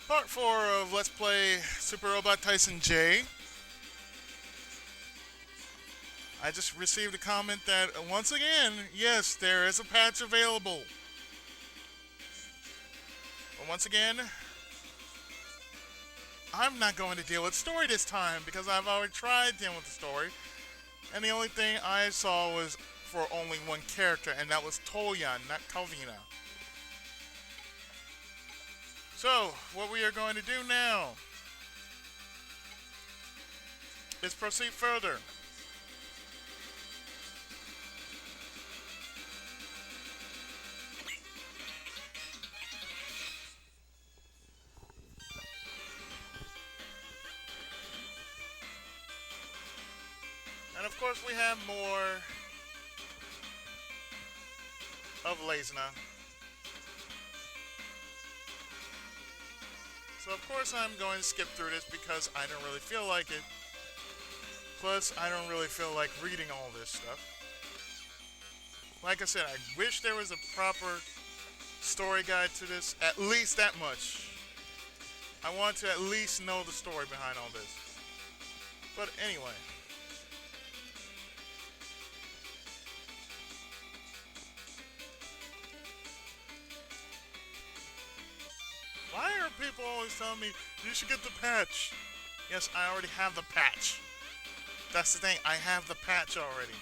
Part 4 of Let's Play Super Robot Tyson J. I just received a comment that, once again, yes, there is a patch available. But once again, I'm not going to deal with story this time because I've already tried dealing with the story. And the only thing I saw was for only one character, and that was Toyan, not Calvina. So, what we are going to do now is proceed further. And of course we have more of Layzner. So of course I'm going to skip through this because I don't really feel like it. Plus, I don't really feel like reading all this stuff. Like I said, I wish there was a proper story guide to this. At least that much. I want to at least know the story behind all this. But anyway. Why are people always telling me, you should get the patch? Yes, I already have the patch. That's the thing, I have the patch already.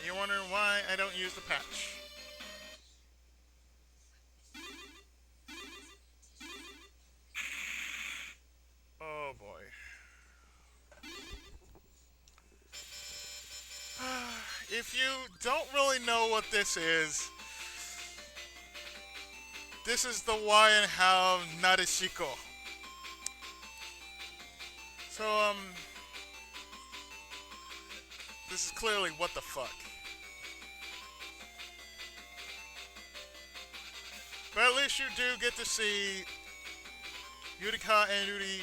You're wondering why I don't use the patch. Oh boy. If you don't really know what this is the why and how of Nadeshiko. So, this is clearly what the fuck. But at least you do get to see Yurika and Yuri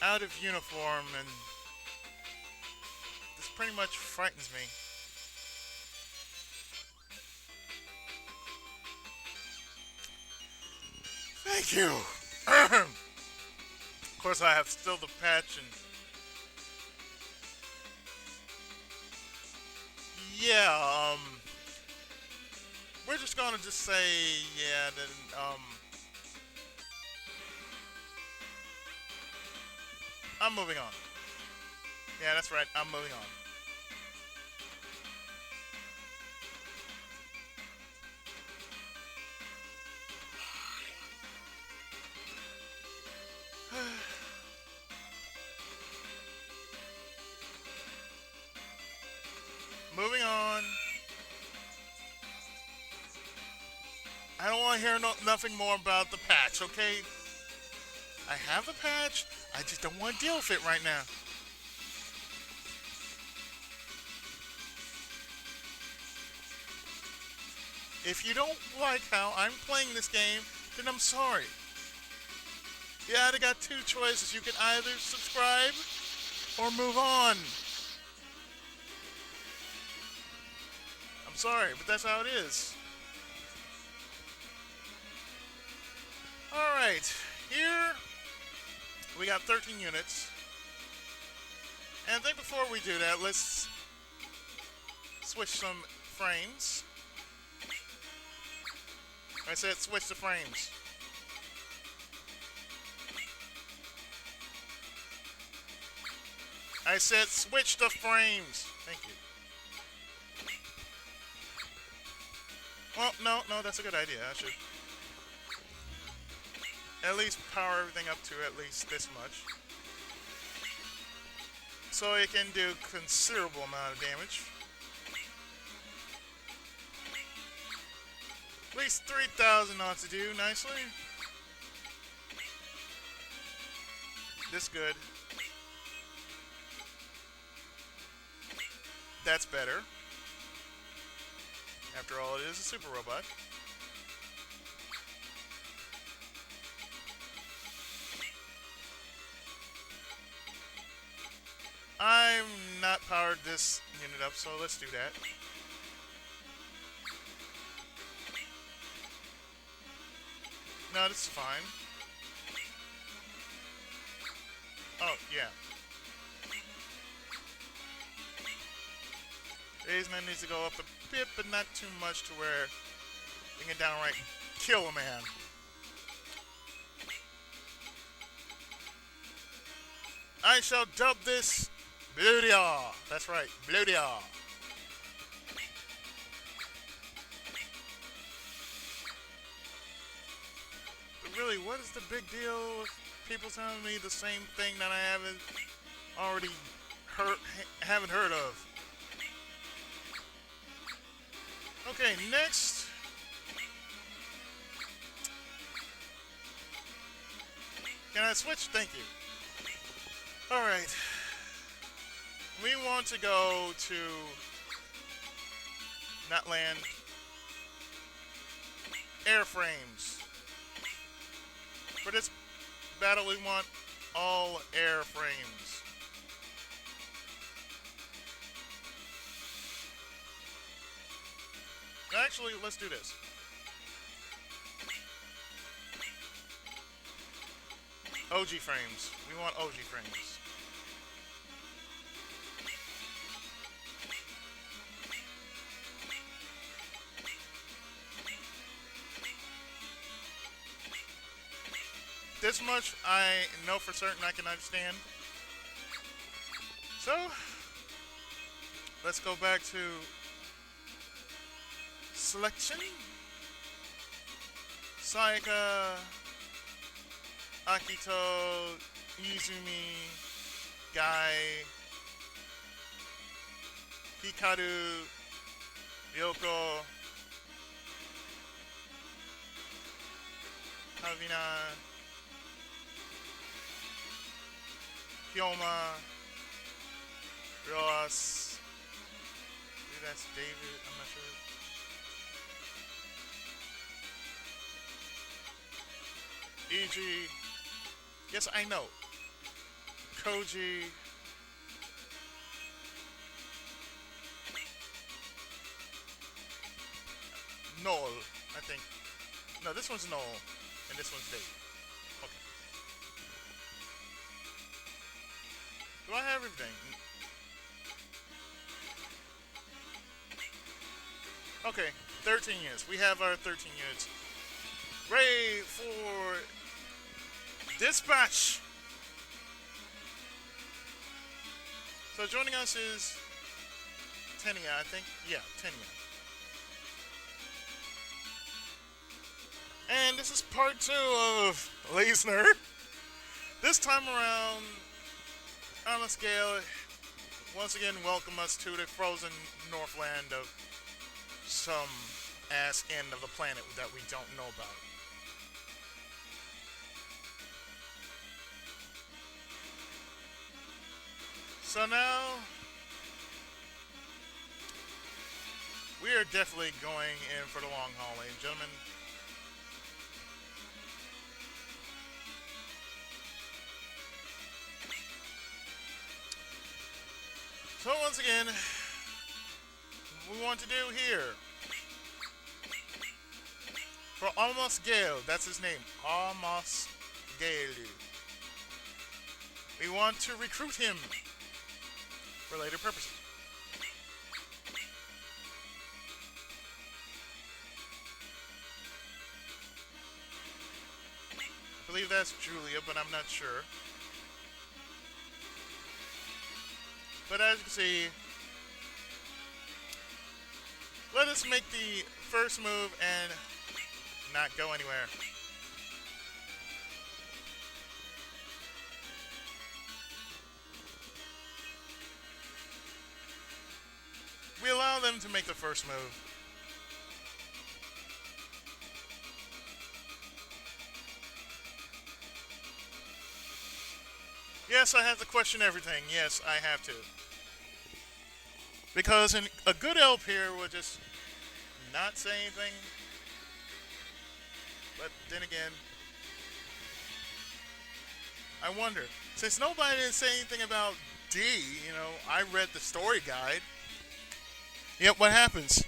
out of uniform, and this pretty much frightens me. Thank you! Of course I have still the patch and... Yeah, we're just gonna just say, yeah, then, I'm moving on. Yeah, that's right, I'm moving on. Moving on. I don't want to hear nothing more about the patch, okay? I have the patch, I just don't want to deal with it right now. If you don't like how I'm playing this game, then I'm sorry. You either got two choices. You can either subscribe or move on. I'm sorry, but that's how it is. Alright, here we got 13 units. And I think before we do that, let's switch some frames. I said switch the frames. I said switch the frames. Thank you. Well, no, that's a good idea. I should at least power everything up to at least this much. So it can do considerable amount of damage. At least 3,000 ought to do nicely. This good. That's better. After all, it is a super robot. I'm not powered this unit up, so let's do that. No, this is fine. Oh, yeah. Layzner needs to go up a bit, but not too much to where we can downright kill a man. I shall dub this Blodia. That's right, Blodia. But really, what is the big deal with people telling me the same thing that I already haven't heard of? Okay, next. Can I switch? Thank you. Alright. We want to go to not land airframes. For this battle, we want all airframes. Actually, let's do this. OG frames. We want OG frames. This much I know for certain I can understand. So, let's go back to selection. Saika, Akito, Izumi, Guy, Hikaru, Ryoko, Havina, Hyoma, Ross. Maybe that's David, I'm not sure. Eiji. Yes, I know. Koji. Noel, I think. No, this one's Noel, and this one's Dave. Okay. Do I have everything? Okay, 13 units. We have our 13 units. Ready for dispatch! So joining us is Tenia, I think. Yeah, Tenia. And this is part 2 of Layzner. This time around, on a scale, once again welcome us to the frozen northland of some ass end of the planet that we don't know about. So now, we are definitely going in for the long haul, ladies and gentlemen. So once again, we want to do here, for Almost Gale, that's his name, Almost Gale. We want to recruit him for later purposes. I believe that's Julia, but I'm not sure. But as you can see, let us make the first move and not go anywhere. We allow them to make the first move. Yes, I have to question everything. Yes, I have to. Because a good elf here would just not say anything. But then again, I wonder, since nobody didn't say anything about D, you know, I read the story guide. Yep, what happens?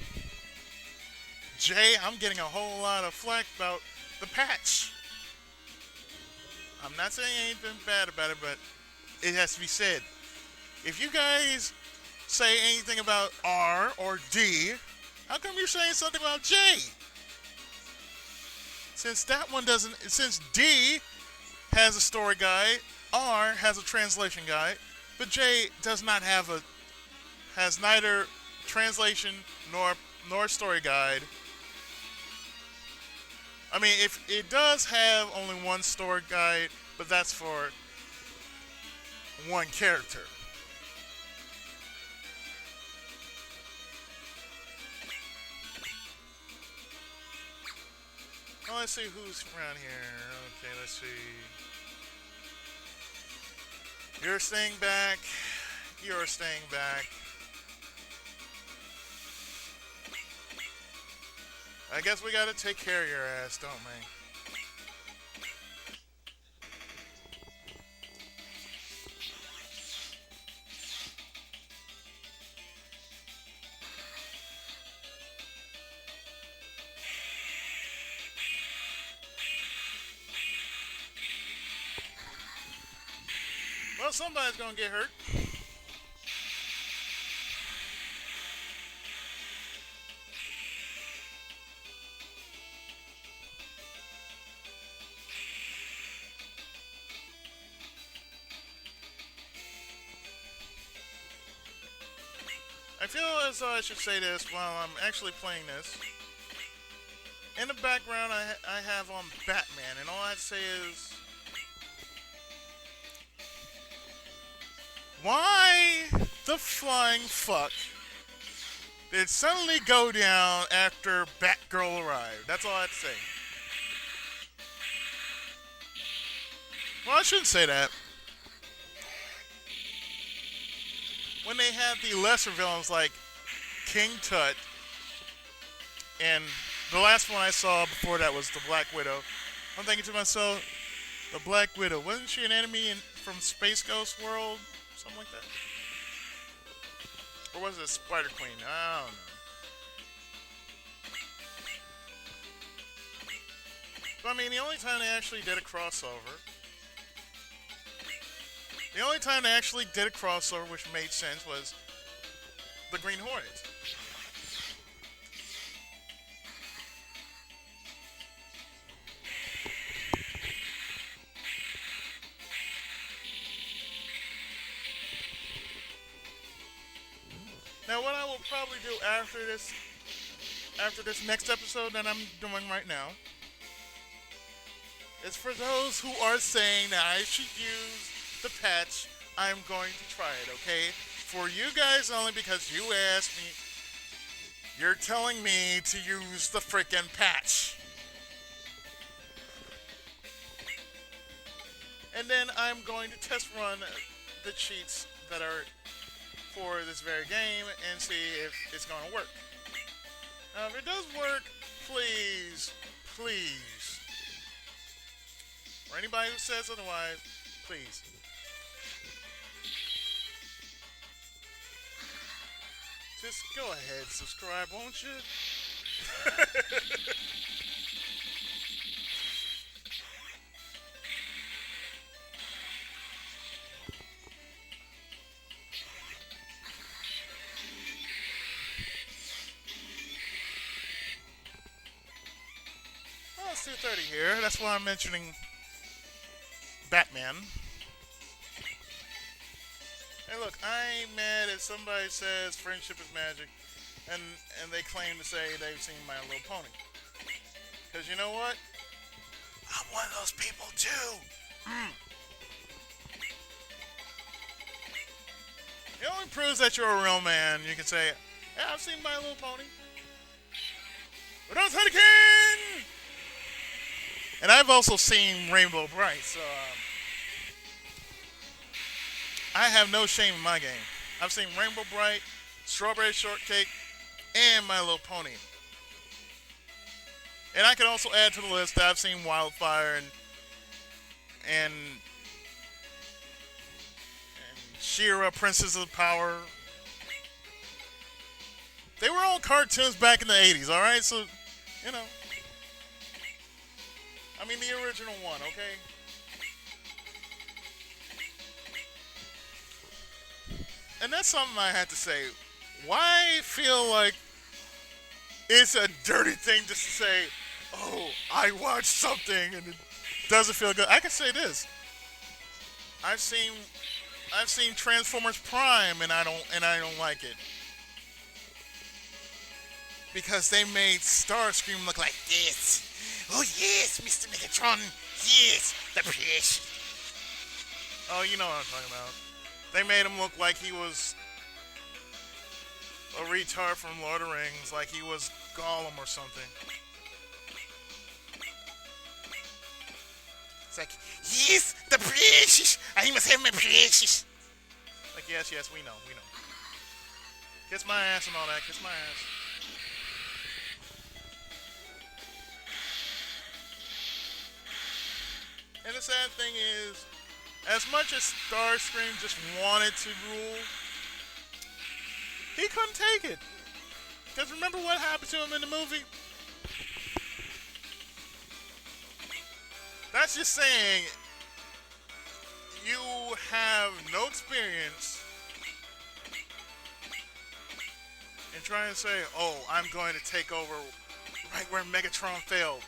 Jay, I'm getting a whole lot of flack about the patch. I'm not saying anything bad about it, but it has to be said. If you guys say anything about R or D, how come you're saying something about J? Since that one doesn't, since D has a story guide, R has a translation guide, but J does not have has neither translation nor story guide. I mean, if it does have only one story guide, but that's for one character. Well, let's see who's around here. Okay, let's see. You're staying back. You're staying back. I guess we gotta take care of your ass, don't we? Well, somebody's gonna get hurt. I feel as though I should say this while I'm actually playing this. In the background, I have on Batman, and all I'd say is, why the flying fuck did it suddenly go down after Batgirl arrived? That's all I'd say. Well, I shouldn't say that. When they had the lesser villains like King Tut, and the last one I saw before that was the Black Widow, I'm thinking to myself, the Black Widow, wasn't she an enemy from Space Ghost World? Something like that? Or was it Spider Queen? I don't know. But I mean, the only time they actually did a crossover, which made sense, was the Green Hornet. Now, what I will probably do after this next episode that I'm doing right now, is for those who are saying that I should use the patch, I'm going to try it, okay? For you guys only, because you asked me, you're telling me to use the frickin' patch. And then I'm going to test run the cheats that are for this very game and see if it's going to work. Now, if it does work, please, please, or anybody who says otherwise, please, just go ahead, subscribe, won't you? Well, it's 2:30 here. That's why I'm mentioning Batman. Hey, look, I ain't mad if somebody says friendship is magic, and they claim to say they've seen My Little Pony. Because you know what? I'm one of those people too. It only proves that you're a real man. You can say, yeah, I've seen My Little Pony. But don't say it again! And I've also seen Rainbow Bright, so I have no shame in my game. I've seen Rainbow Bright, Strawberry Shortcake, and My Little Pony. And I can also add to the list that I've seen Wildfire and She-Ra, Princess of Power. They were all cartoons back in the 80s, alright? So, you know. I mean, the original one, okay? And that's something I had to say. Why feel like it's a dirty thing just to say, oh, I watched something and it doesn't feel good? I can say this. I've seen Transformers Prime and I don't like it. Because they made Starscream look like this. Oh yes, Mr. Megatron. Yes, the fish. Oh, you know what I'm talking about. They made him look like he was a retard from Lord of the Rings, like he was Gollum or something. It's like, yes, the precious. I must have my precious. Like, yes, we know. Kiss my ass and all that. Kiss my ass. And the sad thing is, as much as Starscream just wanted to rule, he couldn't take it. Because remember what happened to him in the movie? That's just saying you have no experience in trying to say, oh, I'm going to take over right where Megatron failed.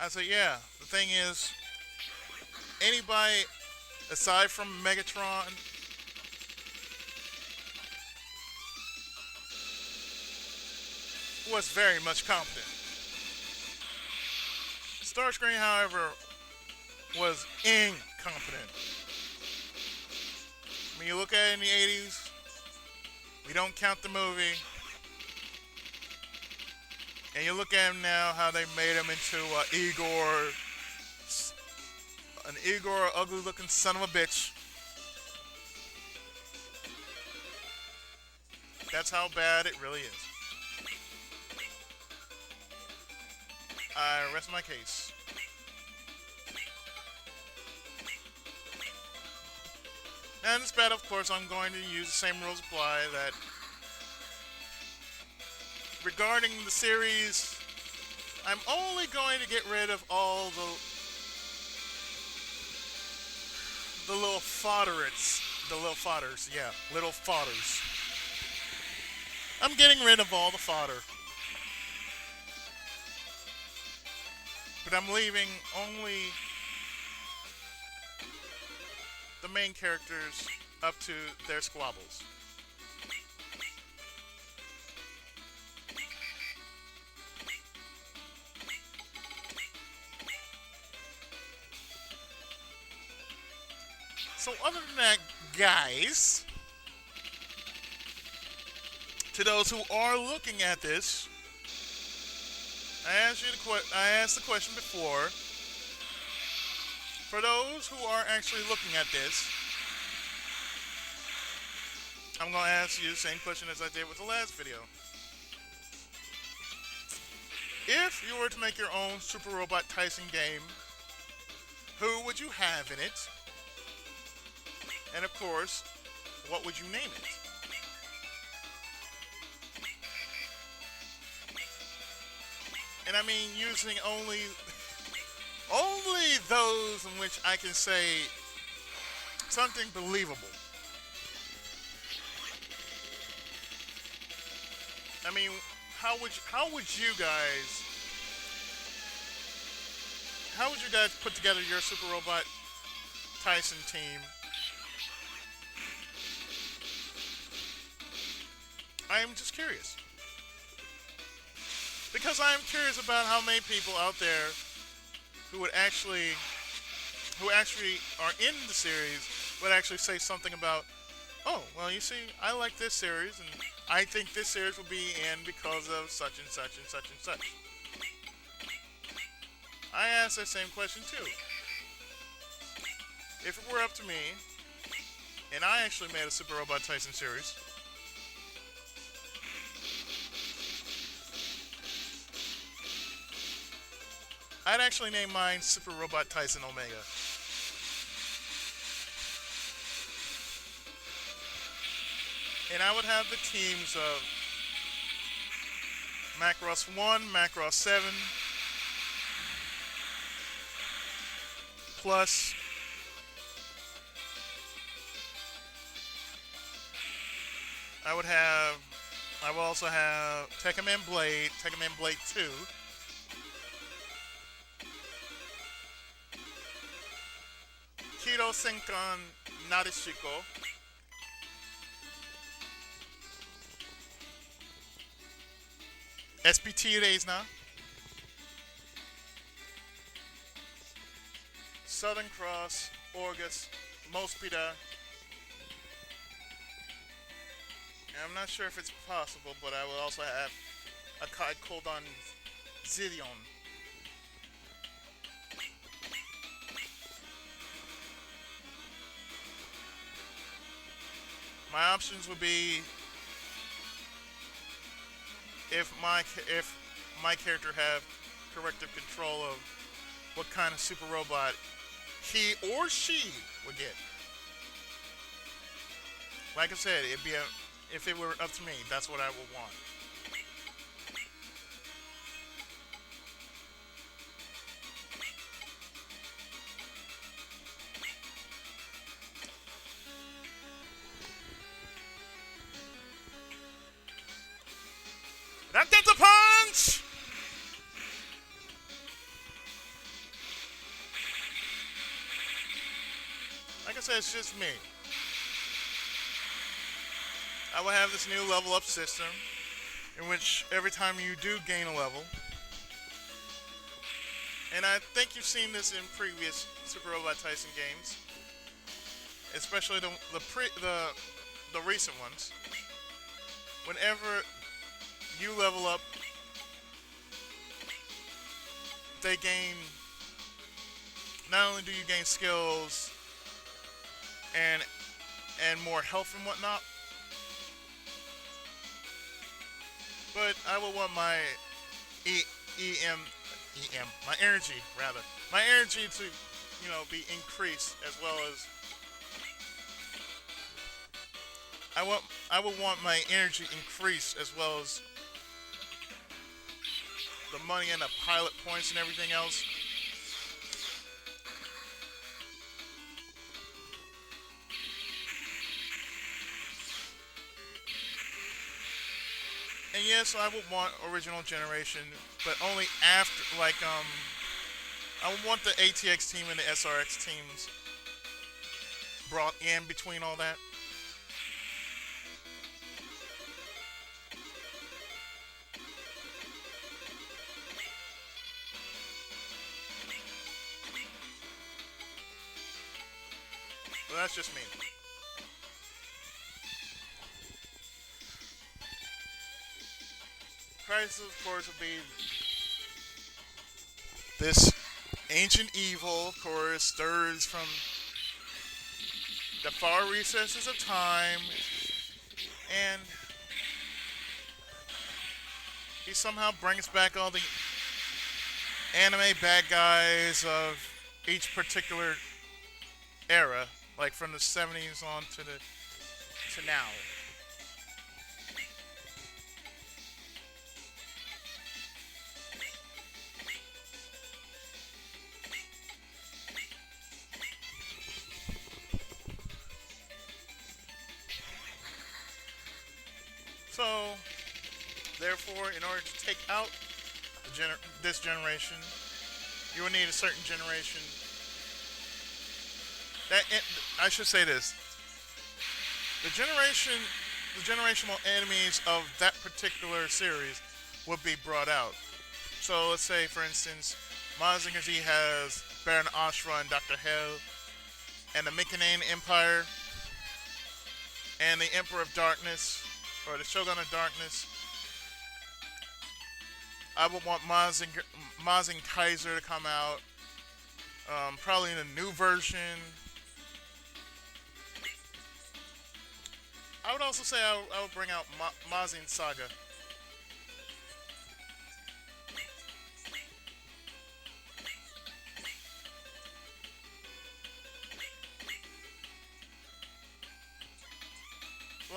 I said, yeah, the thing is, anybody aside from Megatron was very much competent. Starscream, however, was incompetent. When you look at it in the 80s, we don't count the movie. And you look at him now, how they made him into an Igor, ugly-looking son of a bitch. That's how bad it really is. I rest my case. And in this battle, of course, I'm going to use the same rules apply that regarding the series, I'm only going to get rid of all the little fodders. Little fodders. I'm getting rid of all the fodder. But I'm leaving only the main characters up to their squabbles. So other than that, guys, to those who are looking at this, I asked the question before. For those who are actually looking at this, I'm going to ask you the same question as I did with the last video. If you were to make your own Super Robot Tyson game, who would you have in it? And of course, what would you name it? And I mean using only those in which I can say something believable. I mean, how would you guys put together your Super Robot Tyson team? I am just curious. Because I am curious about how many people out there who actually are in the series would actually say something about, oh, well, you see, I like this series, and I think this series will be in because of such and such and such and such. I asked that same question too. If it were up to me, and I actually made a Super Robot Tyson series, I'd actually name mine Super Robot Tyson Omega. And I would have the teams of Macross 1, Macross 7, plus I would have, I will also have Tekkaman Blade, Tekkaman Blade 2, Kiro Senkan Nadeshiko, SPT Layzner, Southern Cross, Orgus, Mospida. I'm not sure if it's possible, but I will also have a Kai Koldon Zillion. My options would be if my character have corrective control of what kind of super robot he or she would get. Like I said, if it were up to me, that's what I would want. That's a punch! Like I said, it's just me. I will have this new level up system in which every time you do gain a level, and I think you've seen this in previous Super Robot Tyson games, especially the recent ones. Whenever you level up, they gain. Not only do you gain skills and more health and whatnot, but I will want my my energy rather, my energy to, be increased, as well as I will want my energy increased, as well as the money and the pilot points and everything else. And yes, I would want original generation, but only after, I would want the ATX team and the SRX teams brought in between all that. But that's just me. Crisis, of course, would be this ancient evil, of course, stirs from the far recesses of time, and he somehow brings back all the anime bad guys of each particular era, like from the 70s on to now. So, therefore, in order to take out this generation, you will need a certain generation. I should say this: the generational enemies of that particular series would be brought out. So, let's say, for instance, Mazinger Z has Baron Ashra and Dr. Hell, and the Mikanane Empire, and the Emperor of Darkness, or the Shogun of Darkness. I would want Mazin Kaiser to come out, probably in a new version. I would also say I would bring out Mazin Saga.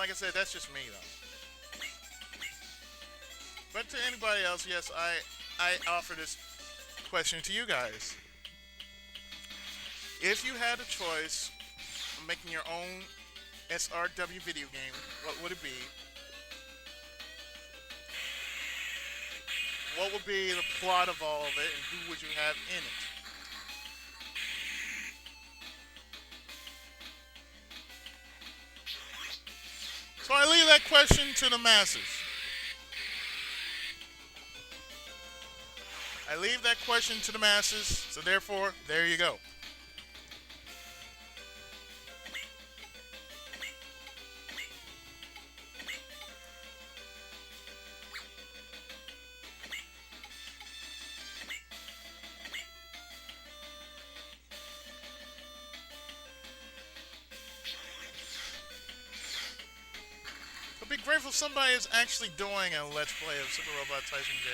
like I said, that's just me though. But to anybody else, yes, I offer this question to you guys. If you had a choice of making your own SRW video game, what would it be? What would be the plot of all of it, and who would you have in it? So I leave that question to the masses. I leave that question to the masses, so therefore, there you go. I'll be grateful somebody is actually doing a Let's Play of Super Robot Tyson J.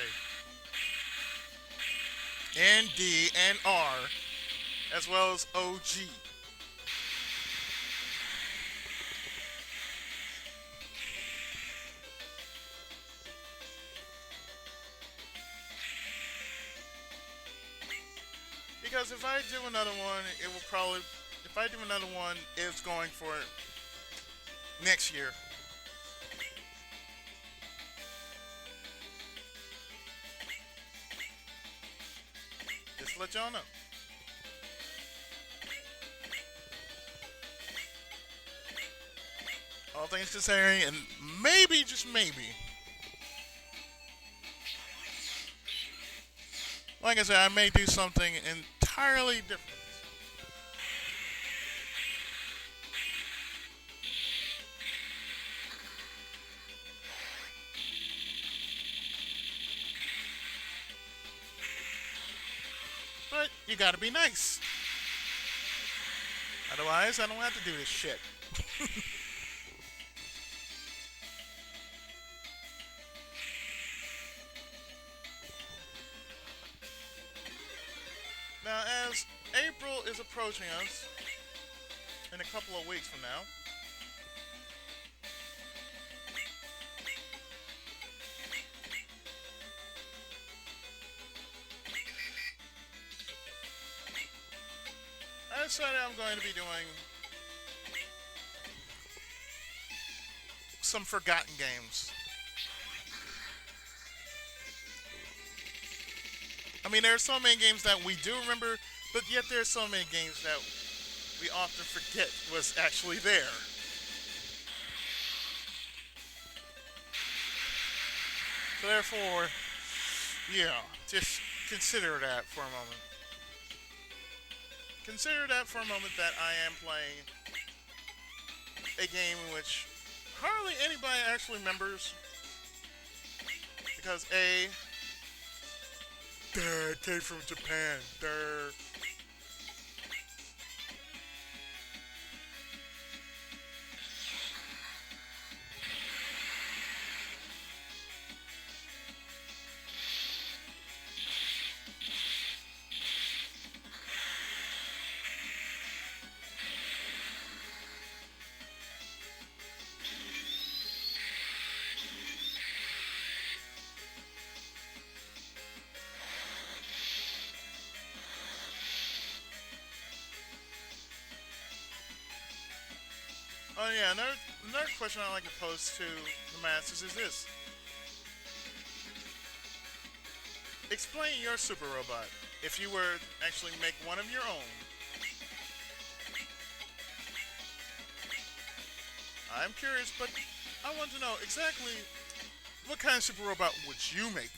And D and R, as well as OG. Because if I do another one, it will probably, if I do another one, it's going for next year. Just to let y'all know. All things considering, and maybe, just maybe, like I said, I may do something entirely different. But you gotta be nice. Otherwise, I don't have to do this shit. Now, as April is approaching us, in a couple of weeks from now, I decided I'm going to be doing some forgotten games. I mean, there are so many games that we do remember, but yet there are so many games that we often forget was actually there. So therefore, yeah, just consider that for a moment. Consider that for a moment that I am playing a game in which hardly anybody actually remembers. Because A, it came from Japan. Oh yeah, another question I like to pose to the masses is this. Explain your super robot if you were to actually make one of your own. I'm curious, but I want to know exactly what kind of super robot would you make?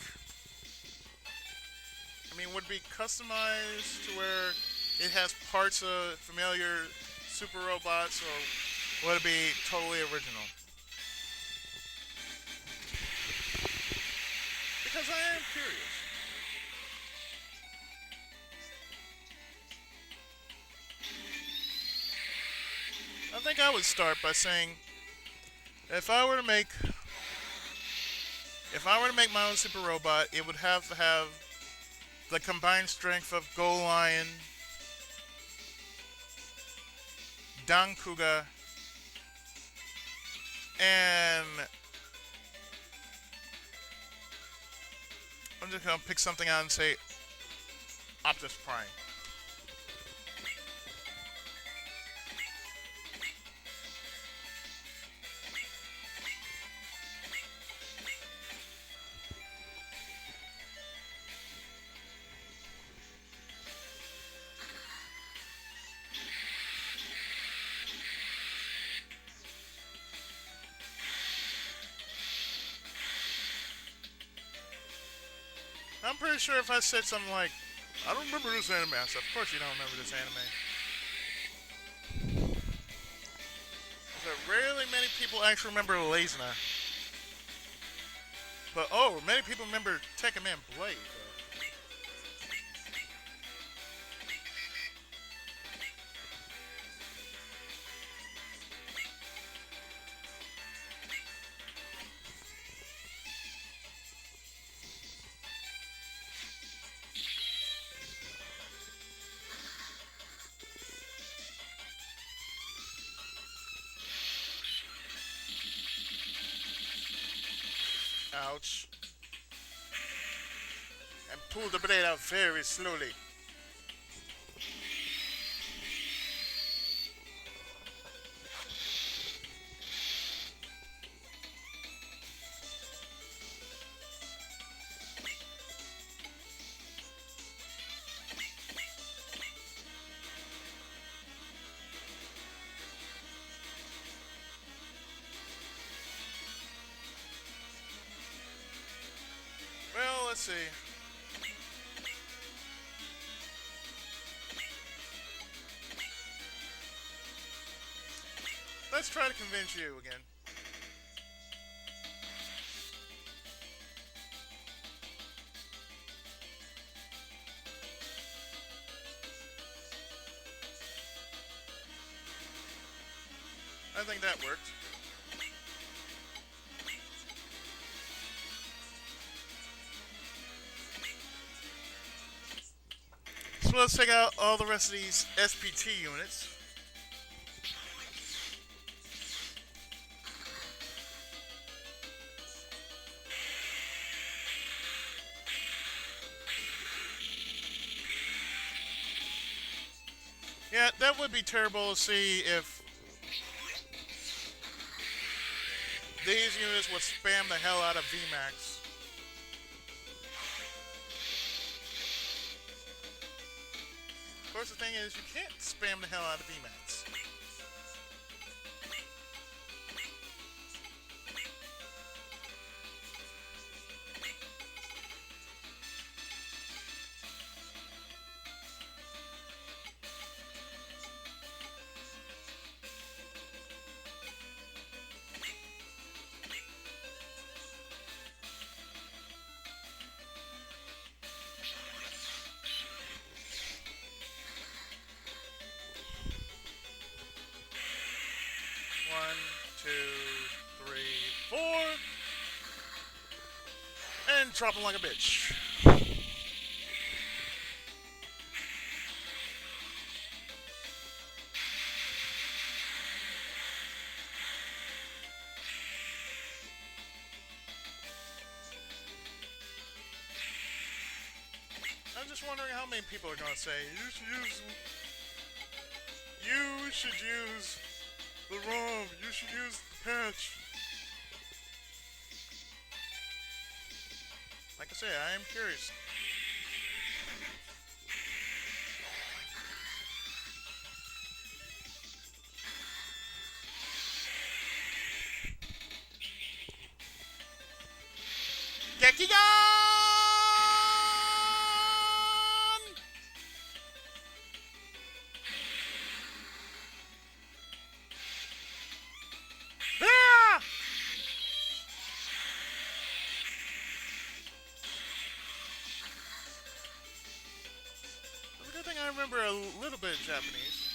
I mean, would it be customized to where it has parts of familiar super robots, or would it be totally original? Because I am curious. I think I would start by saying, if I were to make my own super robot, it would have to have the combined strength of Go Lion, Dan Kuga, And I'm just gonna pick something out and say Optus Prime. I'm pretty sure if I said something like, I don't remember this anime, I said, of course you don't remember this anime. But rarely many people actually remember Layzner. But oh, many people remember Tekken Man Blade. Ouch. And pull the blade out very slowly. Well, let's see. Let's try to convince you again. I think that worked. So let's take out all the rest of these SPT units. Yeah, that would be terrible to see if these units would spam the hell out of VMAX. Of course, the thing is, you can't spam the hell out of VMAX. One, two, three, four. And drop him like a bitch. I'm just wondering how many people are going to say, you should use the ROM, you should use the patch. Like I say, I am curious. Gekigan! Good thing I remember a little bit of Japanese.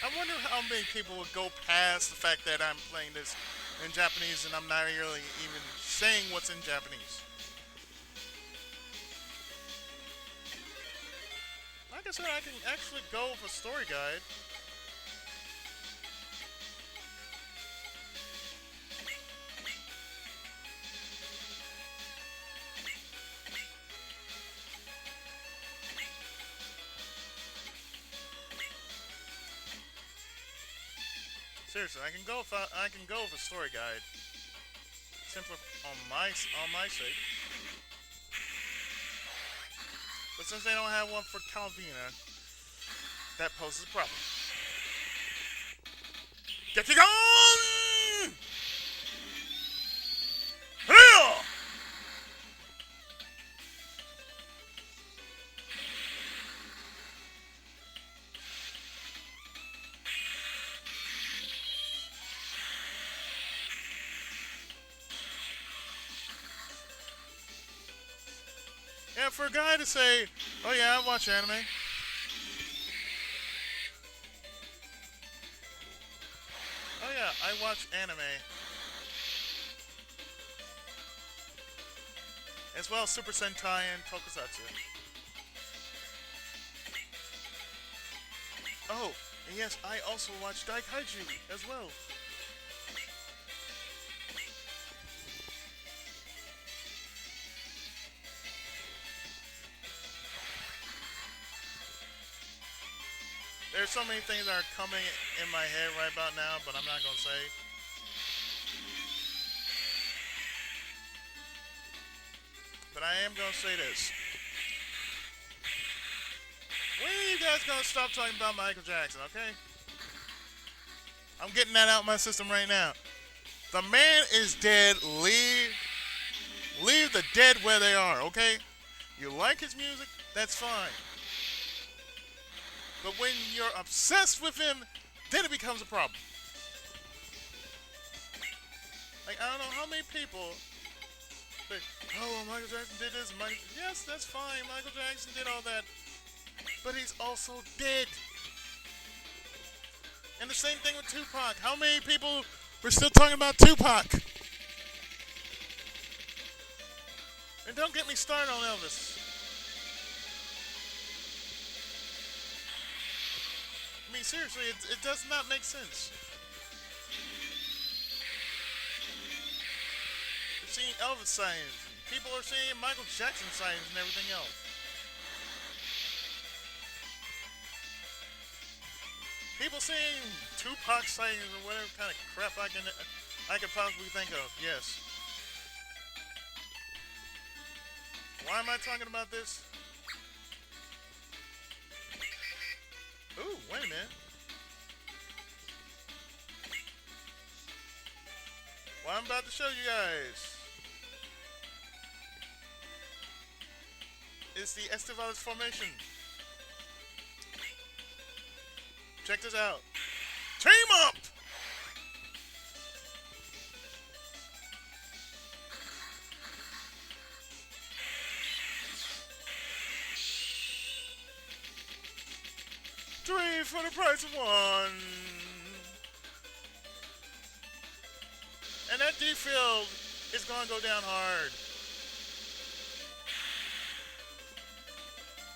I wonder how many people would go past the fact that I'm playing this in Japanese and I'm not really even saying what's in Japanese. Like I said, I can actually go with a story guide. Seriously, I can go with a story guide. Simply on my sake. But since they don't have one for Calvina, that poses a problem. Get you gone! Hell! Yeah, for a guy to say, "Oh yeah, I watch anime." Oh yeah, I watch anime. As well as Super Sentai and Tokusatsu. Oh, and yes, I also watch Daikaiju as well. There's so many things that are coming in my head right about now, but I'm not gonna say. But I am gonna say this. When are you guys gonna stop talking about Michael Jackson, okay? I'm getting that out of my system right now. The man is dead. Leave the dead where they are, okay? You like his music, that's fine. But when you're obsessed with him, then it becomes a problem. Like, I don't know how many people say, "Oh, well, Michael Jackson did this." Yes, that's fine. Michael Jackson did all that. But he's also dead. And the same thing with Tupac. How many people were still talking about Tupac? And don't get me started on Elvis. I mean, seriously, it does not make sense. We're seeing Elvis signs. People are seeing Michael Jackson signs and everything else. People seeing Tupac signs or whatever kind of crap I could possibly think of. Yes. Why am I talking about this? Ooh, wait a minute. What I'm about to show you guys is the Estivalis formation. Check this out. Team up! Three for the price of one. And that D field is gonna go down hard.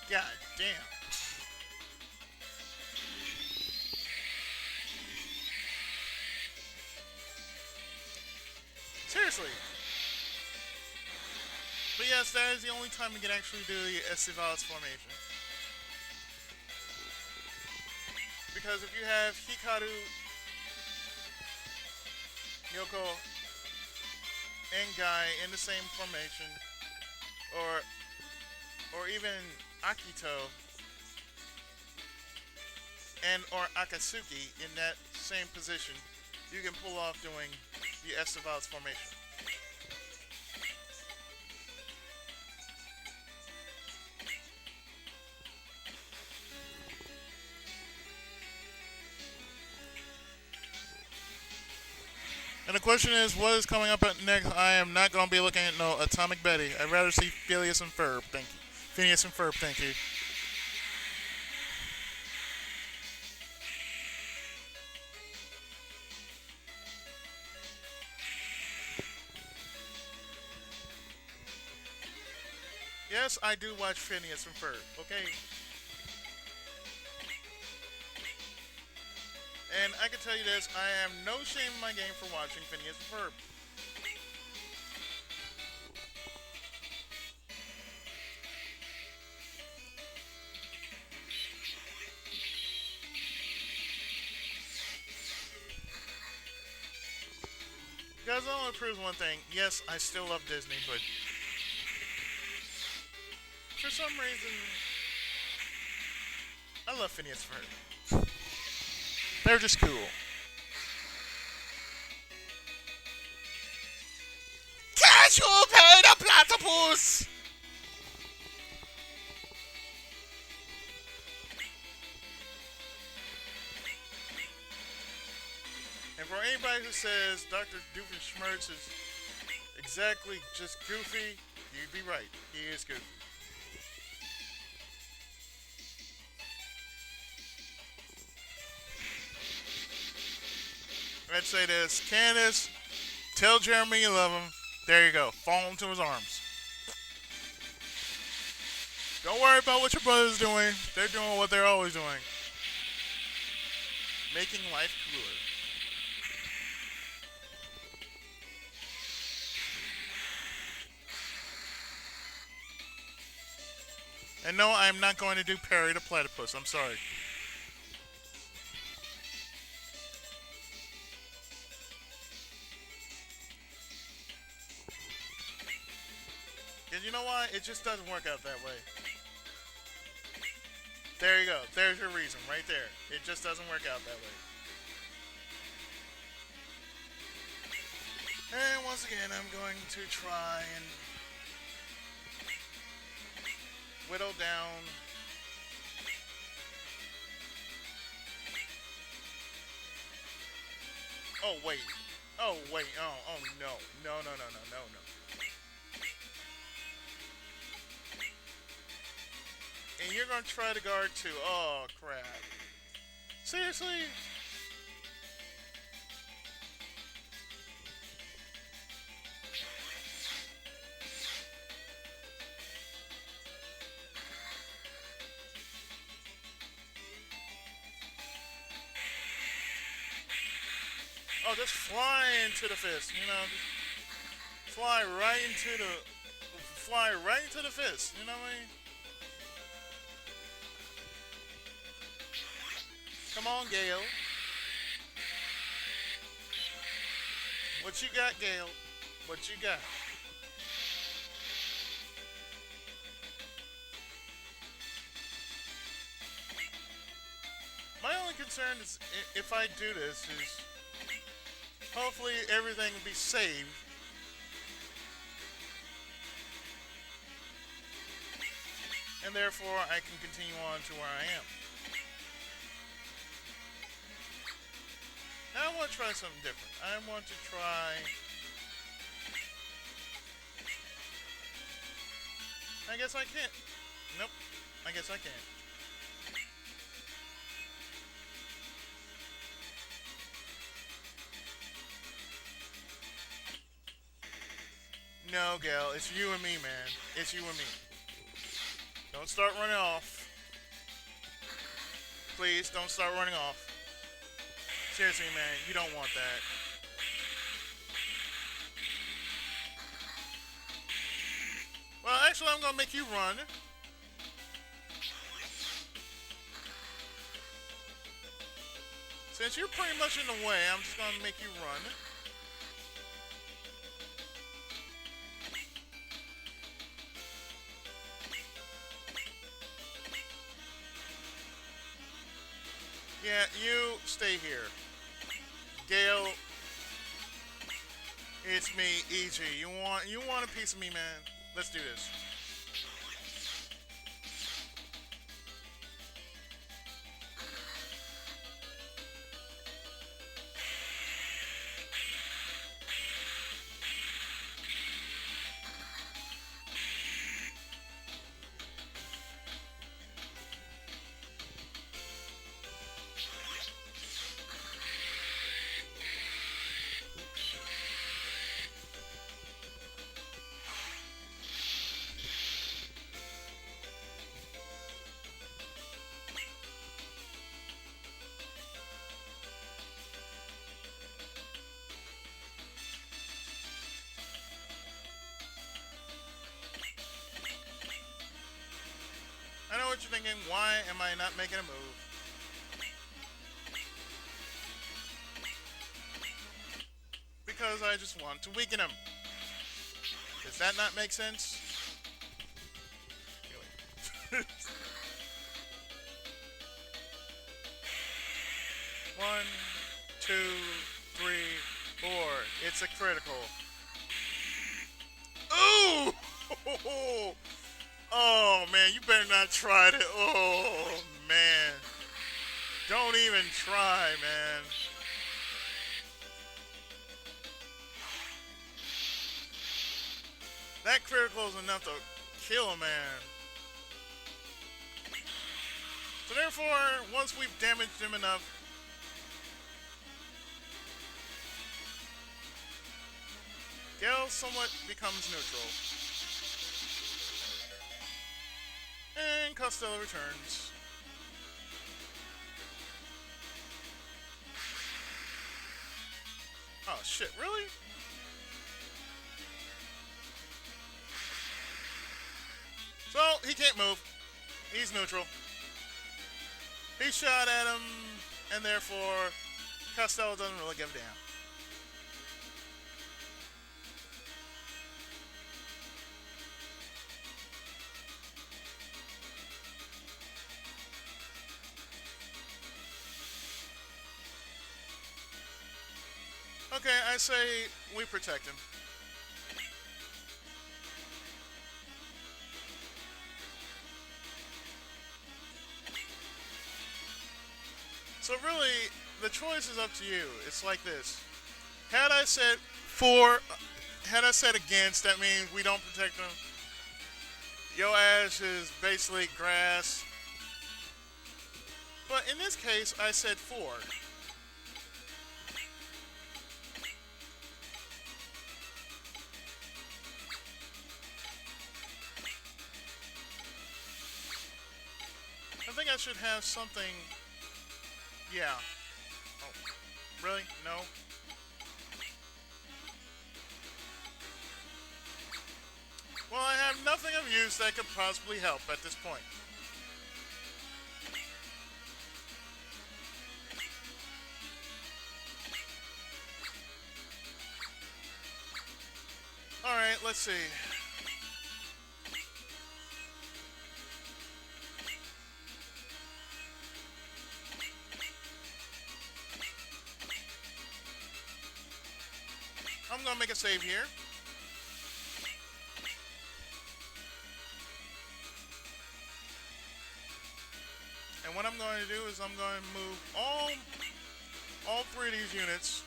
God damn. Seriously. But yes, that is the only time we can actually do the Estivalis formation. Because if you have Hikaru, Yoko, and Guy in the same formation, or even Akito and or Akatsuki in that same position, you can pull off doing the Estivalis formation. And the question is, what is coming up next? I am not going to be looking at no Atomic Betty. I'd rather see Phineas and Ferb. Thank you. Phineas and Ferb, thank you. yes, I do watch Phineas and Ferb, okay? And I can tell you this, I am no shame in my game for watching Phineas and Ferb. Guys, that only proves one thing. Yes, I still love Disney, but for some reason, I love Phineas and Ferb. They're just cool. Casual paid a platypus! And for anybody who says Dr. Doofenshmirtz is exactly just goofy, you'd be right. He is goofy. I'd say this. Candace, tell Jeremy you love him. There you go. Fall into his arms. Don't worry about what your brother's doing. They're doing what they're always doing. Making life cooler. And no, I'm not going to do Perry the Platypus. I'm sorry. And you know why? It just doesn't work out that way. There you go. There's your reason right there. It just doesn't work out that way. And once again, I'm going to try and whittle down oh wait. Oh wait. Oh no. No. And you're gonna try to guard too. Oh crap. Seriously? Oh, just fly into the fist, you know. Just fly right into the fist, you know what I mean? Come on, Gale. What you got, Gale? What you got? My only concern is if I do this is hopefully everything will be saved. And therefore I can continue on to where I am. Now I want to try something different. I want to try... I guess I can't. Nope. I guess I can't. No, Gal. It's you and me, man. It's you and me. Don't start running off. Please, don't start running off. Seriously, man, you don't want that. Well, actually, I'm gonna make you run. Since you're pretty much in the way, I'm just gonna make you run. Yeah, you stay here. Gale, it's me, Eiji. You want a piece of me, man? Let's do this. you're thinking, why am I not making a move? Because I just want to weaken him. Does that not make sense? One, two, three, four. It's a critical. Ooh! Oh, man, you better not try it. Oh, man. Don't even try, man. That critical is enough to kill a man. So therefore, once we've damaged him enough, Gale somewhat becomes neutral. And Gostello returns. Oh shit, really? So, he can't move. He's neutral. He shot at him, and therefore, Gostello doesn't really give a damn. Okay, I say we protect him. So really, the choice is up to you. It's like this. Had I said against, that means we don't protect him. Yo ass is basically grass. But in this case, I said for. I think I should have something. Yeah. Oh, really? No? Well, I have nothing of use that could possibly help at this point. Alright, let's see. I'm gonna make a save here. And what I'm going to do is I'm going to move all three of these units .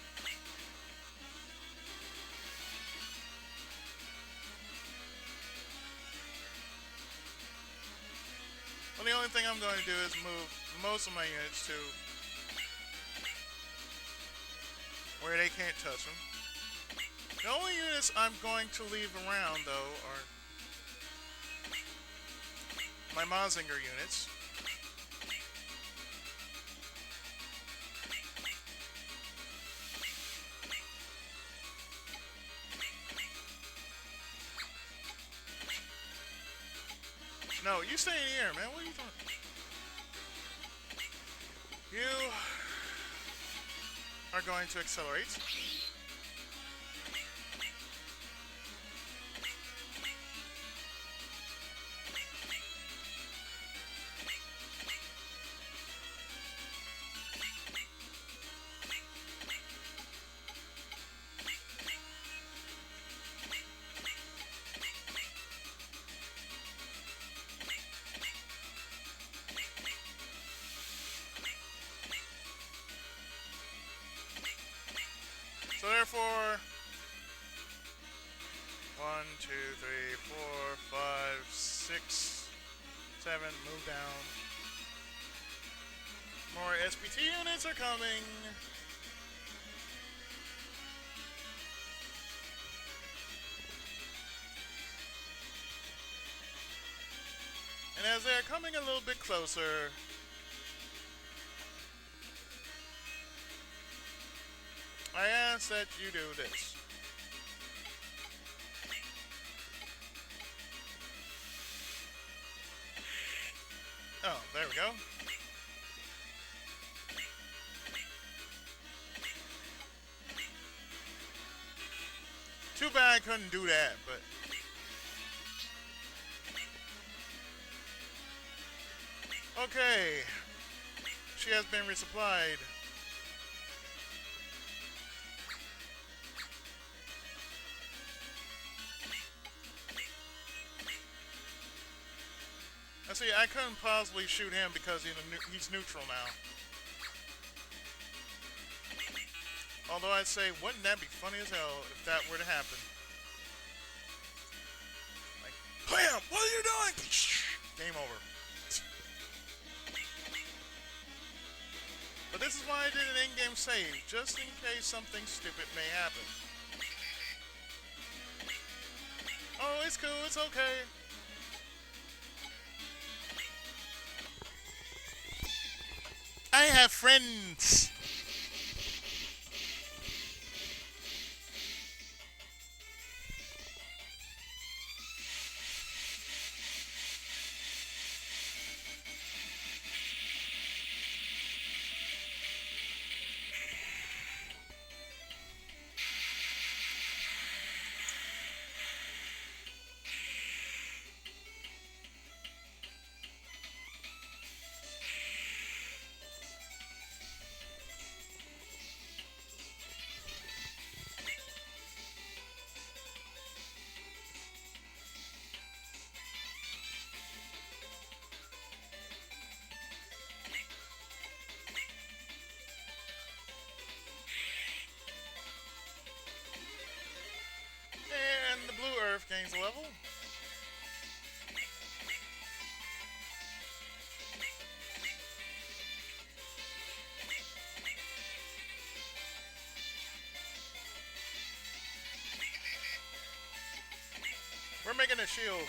Well, the only thing I'm going to do is move most of my units to where they can't touch them. The only units I'm going to leave around, though, are my Mazinger units. No, you stay in the air, man. What are you doing? You are going to accelerate. So therefore, 1, 2, 3, 4, 5, 6, 7, move down. More SPT units are coming. And as they're coming a little bit closer, I ask that you do this. There we go. Too bad I couldn't do that, but... Okay. She has been resupplied. I see, I couldn't possibly shoot him because he's neutral now. Although I'd say, wouldn't that be funny as hell if that were to happen? Like, bam! What are you doing? Game over. But this is why I did an in-game save, just in case something stupid may happen. Oh, it's cool, it's okay. I have friends. And the blue earth gains a level. We're making a shield.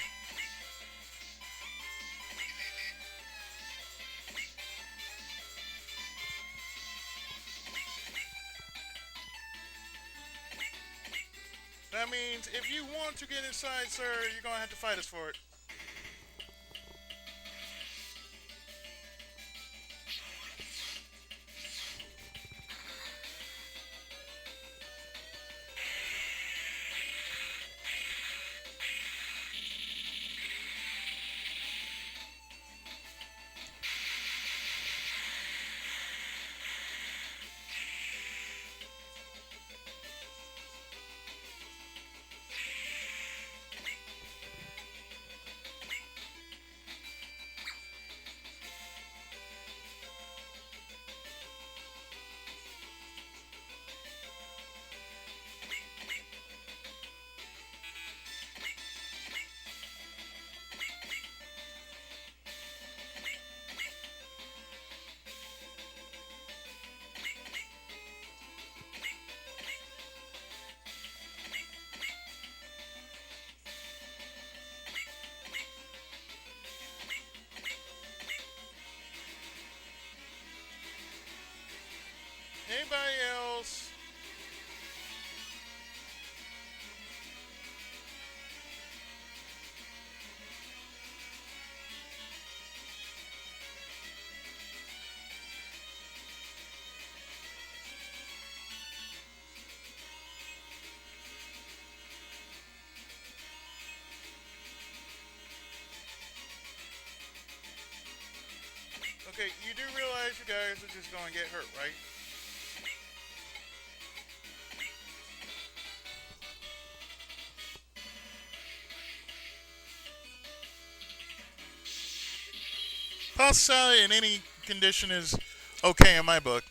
That means if you want to get inside, sir, you're gonna have to fight us for it. Anybody else? Okay, you do realize you guys are just gonna get hurt, right? Hostile in any condition is okay in my book.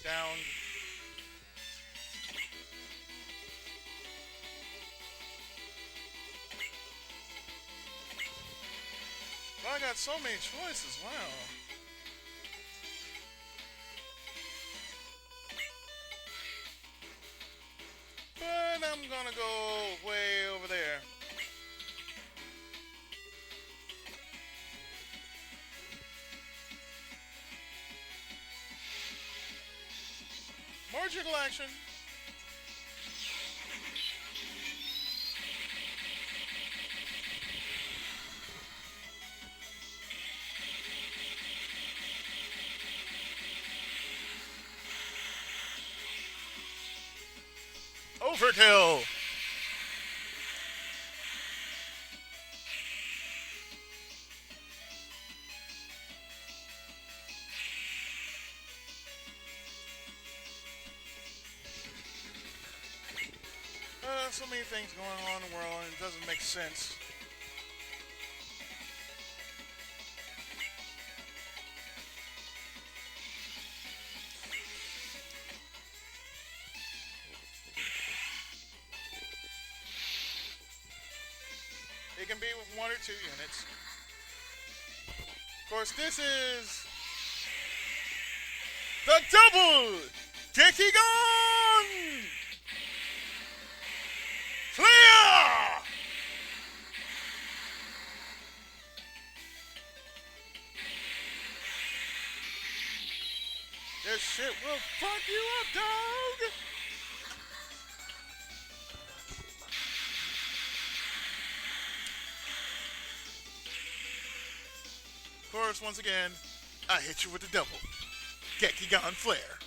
Down. Well, I got so many choices, wow. But I'm gonna go way over there. Surgical action. Overkill. So many things going on in the world and it doesn't make sense. It can be with 1 or 2 units. Of course, this is the double Gekigon Flare! This shit will fuck you up, dog! Of course, once again, I hit you with the double Gekigon Flare.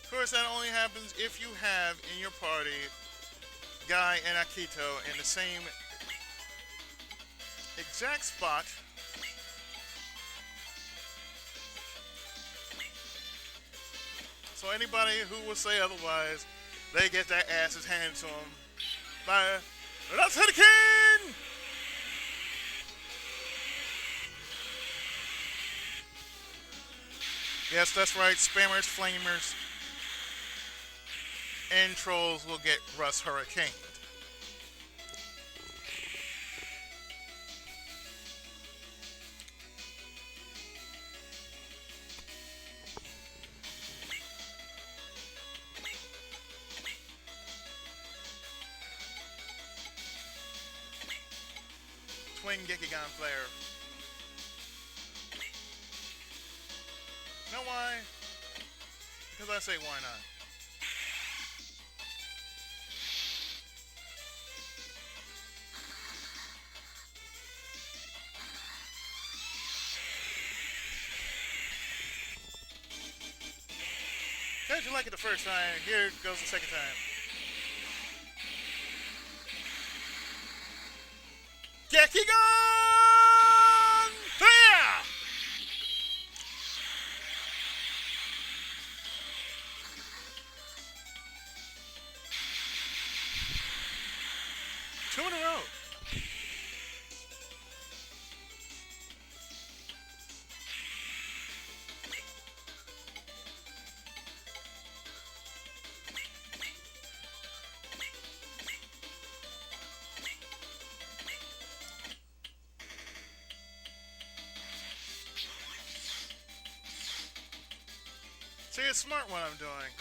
Of course, that only happens if you have in your party Guy and Akito in the same exact spot. So anybody who will say otherwise, they get their asses handed to them by Ruthless Hurricane! Yes, that's right, spammers, flamers, and trolls will get Rust Hurricane. Twin Gekigon Flare. You know why? Because I say why not. How'd you like it the first time? Here goes the second time. Gekigon Flare! Two in a row. See, it's smart what I'm doing.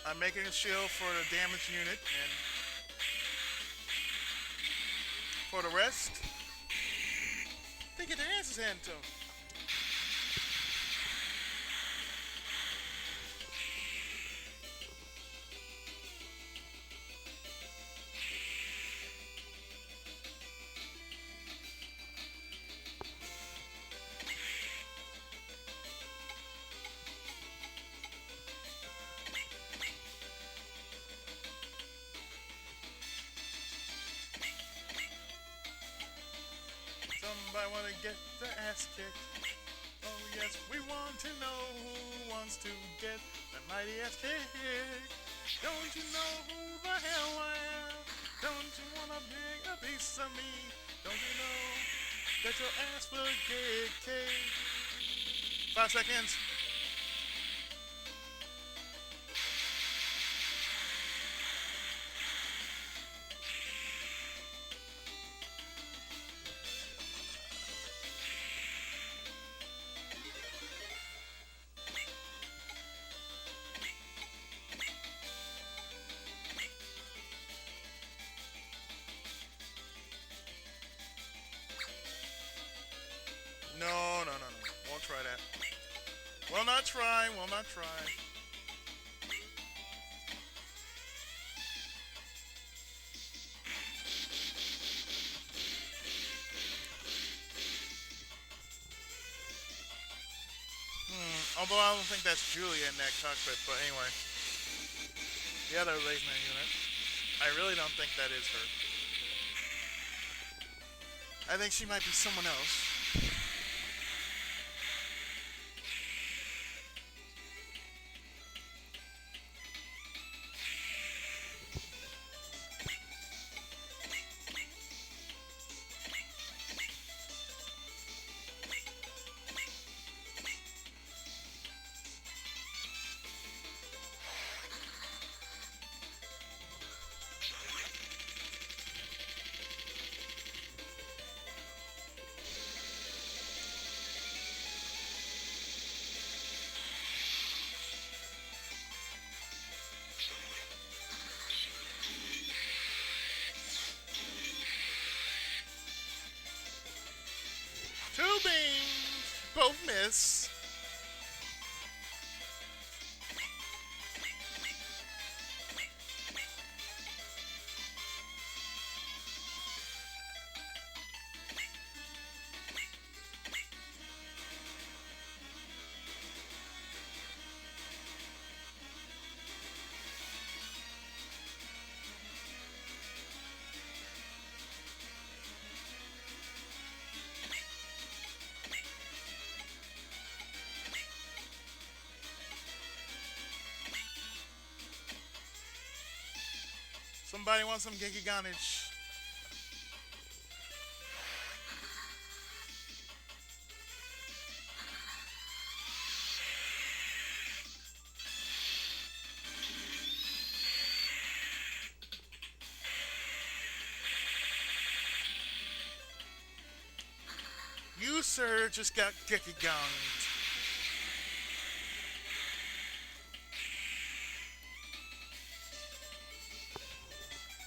I'm making a shield for the damaged unit, and for the rest, they get their asses handed to them. Somebody wanna get their ass kicked. Oh yes, we want to know who wants to get the mighty ass kicked. Don't you know who the hell I am? Don't you wanna bring a piece of me? Don't you know that your ass will get kicked? 5 seconds. No. Will not try, will not try. Although I don't think that's Julia in that cockpit, but anyway. The other Layzner unit. I really don't think that is her. I think she might be someone else. Two beams! Both miss. Somebody wants some Gekiganage. You, sir, just got Gekiganged.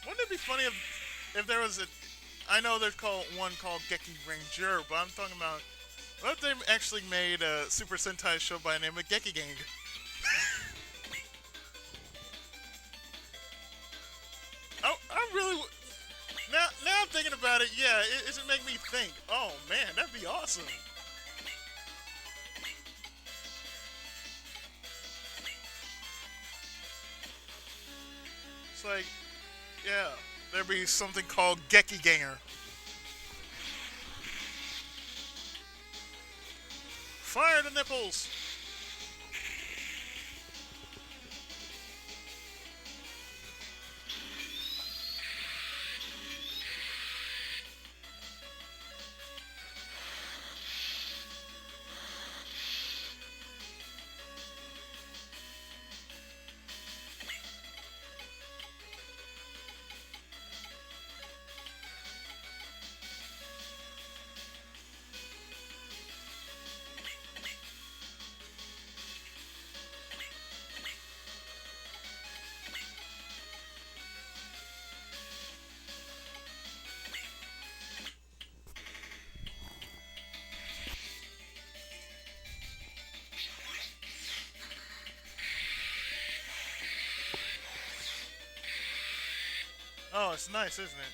Wouldn't it be funny if there was a... I know there's one called Geki Ranger, but I'm talking about... What if they actually made a Super Sentai show by the name of Gekigang? Oh, I really... Now I'm thinking about it, yeah, it should make me think. Oh, man, that'd be awesome. It's like... Yeah, there'd be something called Gekiganger. Fire the nipples! Oh, it's nice, isn't it?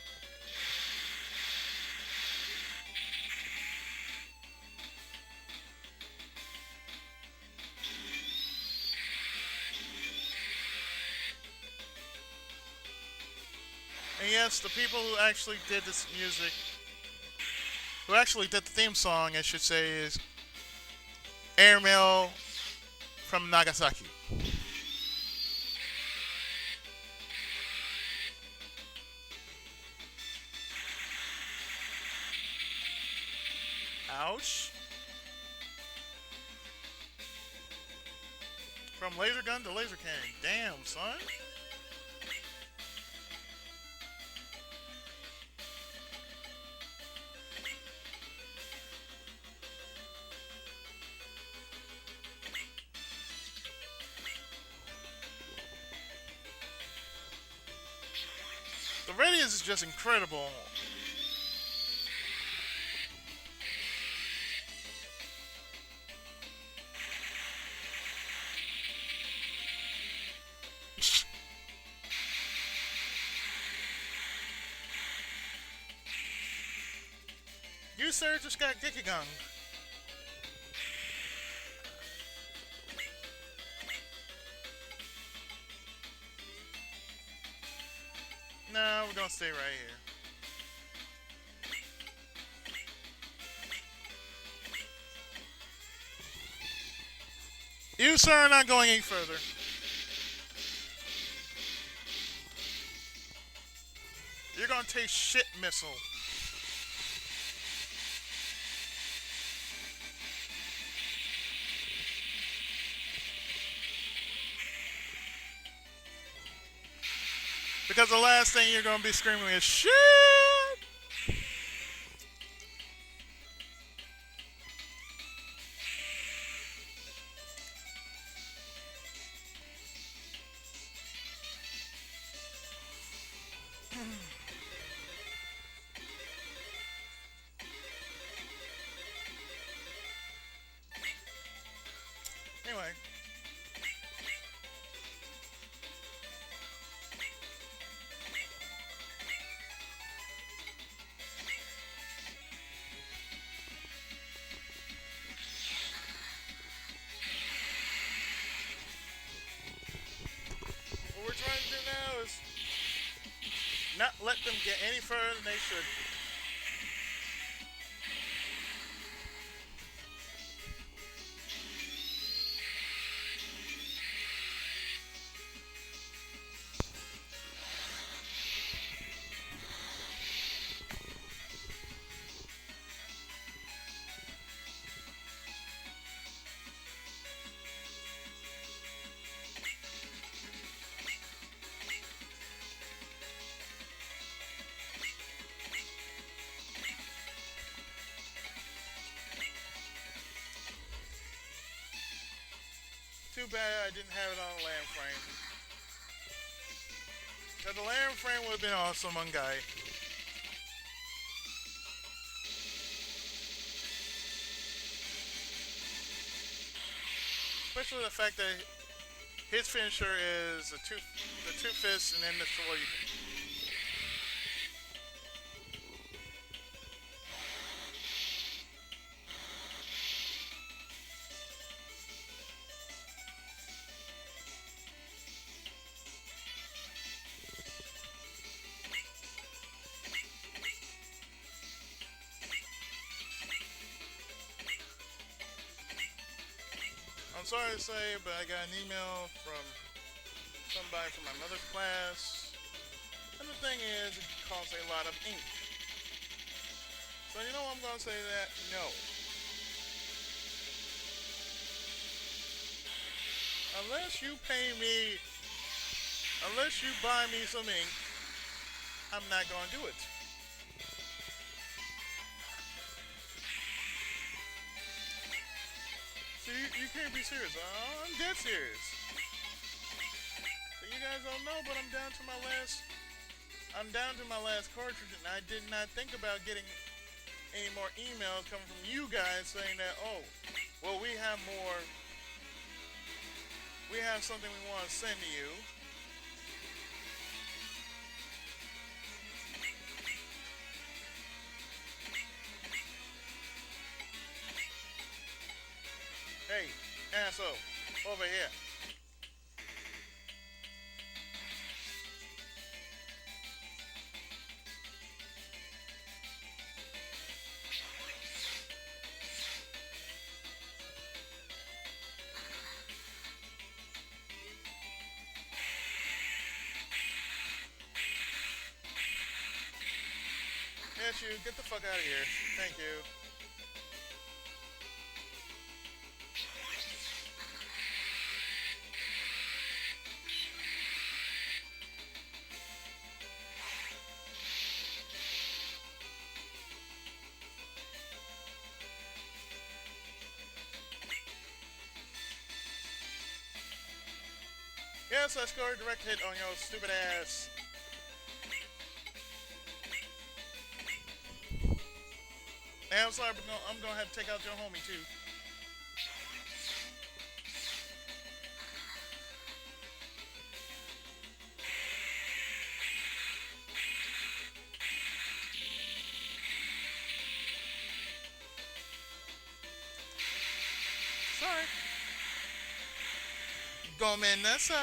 And yes, the people who actually did this music, who actually did the theme song, I should say, is Airmail from Nagasaki. Ouch. From laser gun to laser cannon. Damn, son. The radius is just incredible. You, sir, just got Gekigang. No, we're gonna stay right here. You, sir, are not going any further. You're gonna take shit missile. Because the last thing you're gonna be screaming is shit. Anyway. What we're trying to do now is not let them get any further than they should. Too bad I didn't have it on the land frame. Because the land frame would have been awesome on Guy. Especially the fact that his finisher is the two fists and then the sword. I'm sorry to say, but I got an email from somebody from my mother's class, and the thing is, it costs a lot of ink. So you know what I'm gonna say to that? No. Unless you pay me, unless you buy me some ink, I'm not gonna do it. So you can't be serious. I'm dead serious. So you guys don't know, but I'm down to my last cartridge, and I did not think about getting any more emails coming from you guys saying that, oh, well, we have something we want to send to you. Hey, asshole, over here. Yes, you, get the fuck out of here. Thank you. Yes, I scored a direct hit on your stupid ass. Hey, I'm sorry, but I'm gonna have to take out your homie too. ごめんなさい.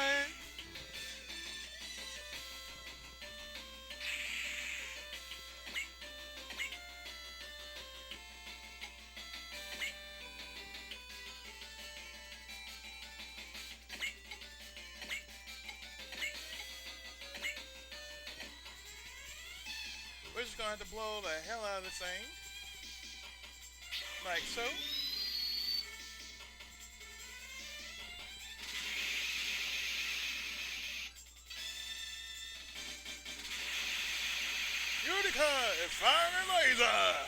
We're just gonna have to blow the hell out of this thing. Like so. Utica is firing a laser!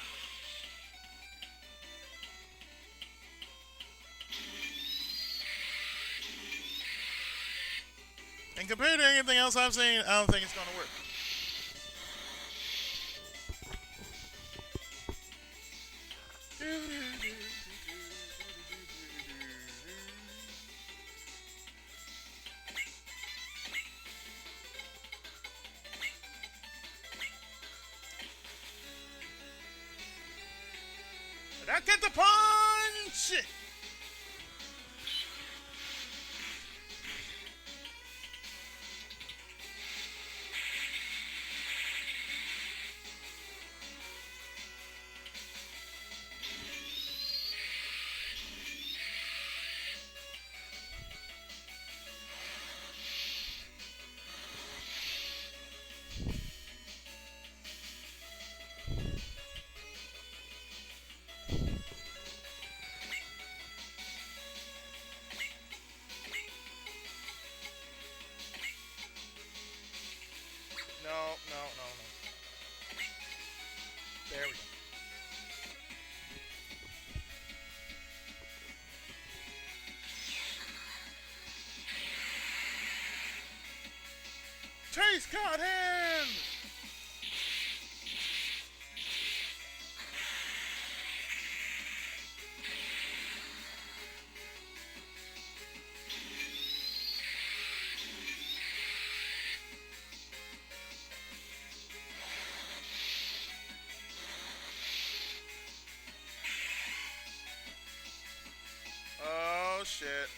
And compared to anything else I've seen, I don't think it's gonna work. Get the punch! No. There we go. Chase caught him! Oh shit.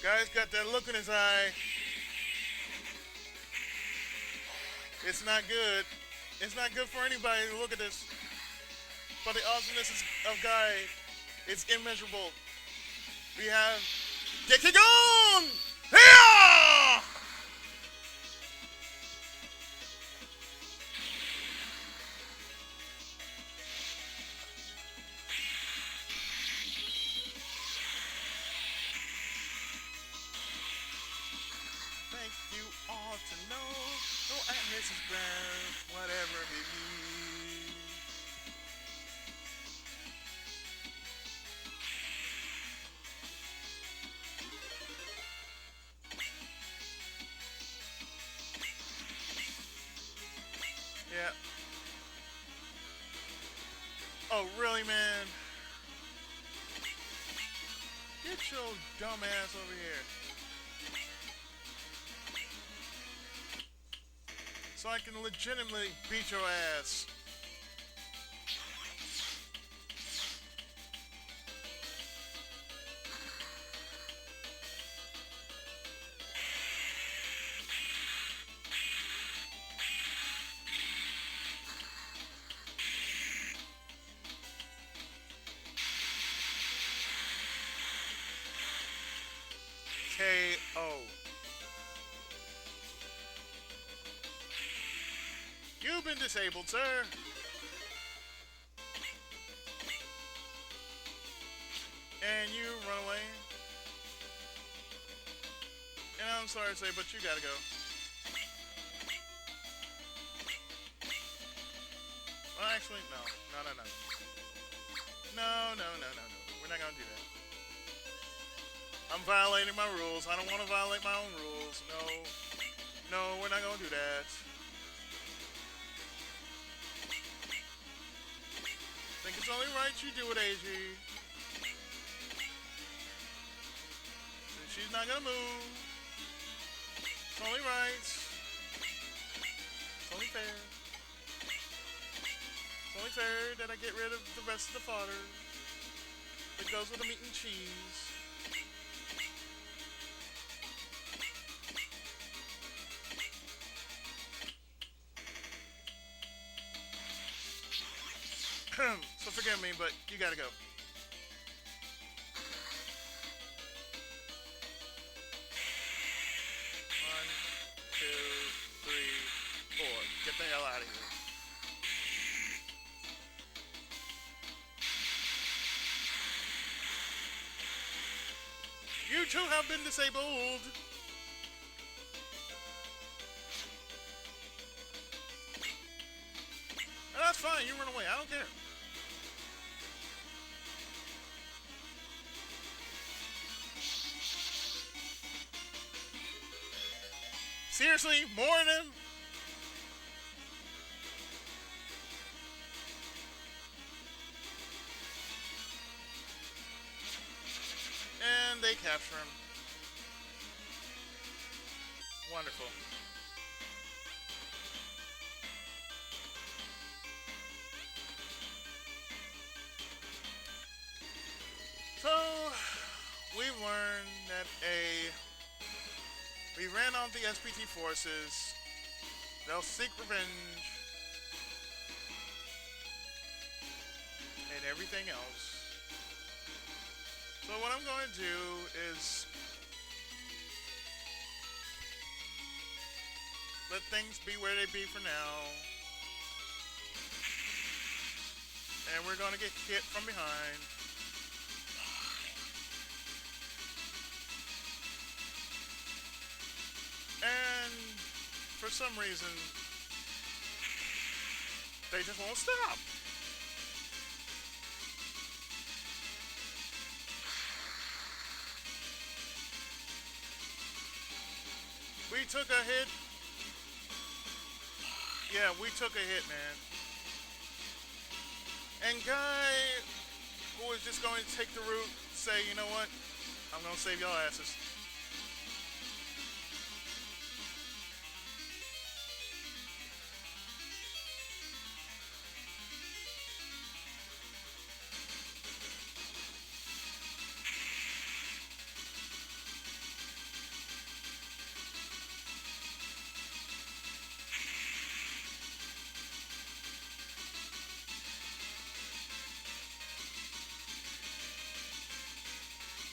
Guy's got that look in his eye. It's not good. It's not good for anybody to look at this. But the awesomeness of Guy, it's immeasurable. We have Gekigon! Here! Thank you all to know. No, at Mrs. Brown, whatever it be. Yeah. Oh, really, man? Get your dumb ass over here. So I can legitimately beat your ass. KO. You've been disabled, sir. And you run away. And I'm sorry to say, but you gotta go. Well, actually, no. No. We're not gonna do that. I'm violating my rules. I don't want to violate my own rules. No, we're not gonna do that. I think it's only right you do it, Eiji. Since she's not gonna move. It's only right. It's only fair. It's only fair that I get rid of the rest of the fodder that goes with the meat and cheese. So forgive me, but you gotta go. 1, 2, 3, 4. Get the hell out of here. You too have been disabled. And that's fine, you run away, I don't care. Seriously? More of them? And they capture him. Wonderful. So, we've learned that we ran off the SPT forces. They'll seek revenge. And everything else. So what I'm going to do is let things be where they be for now. And we're going to get hit from behind. And for some reason, they just won't stop. We took a hit. Yeah, we took a hit, man. And guy who was just going to take the route, say, you know what? I'm going to save y'all asses.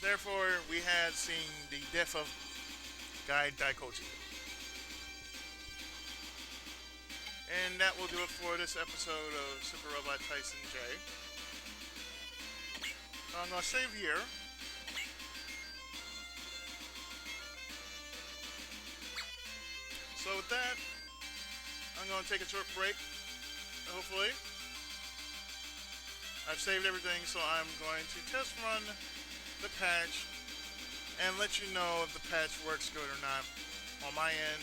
Therefore, we had seen the death of Guy Daikochi. And that will do it for this episode of Super Robot Tyson J. I'm going to save here. So with that, I'm going to take a short break, hopefully. I've saved everything, so I'm going to test run the patch and let you know if the patch works good or not on my end.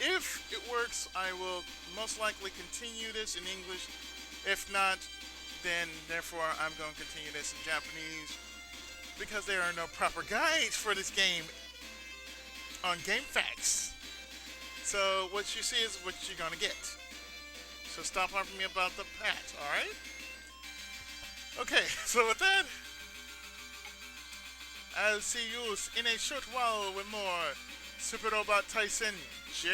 If it works, I will most likely continue this in English. If not, then therefore I'm going to continue this in Japanese because there are no proper guides for this game on GameFAQs. So what you see is what you're going to get. So stop harping me about the patch, alright? Okay, so with that, I'll see you in a short while with more Super Robot Tyson J.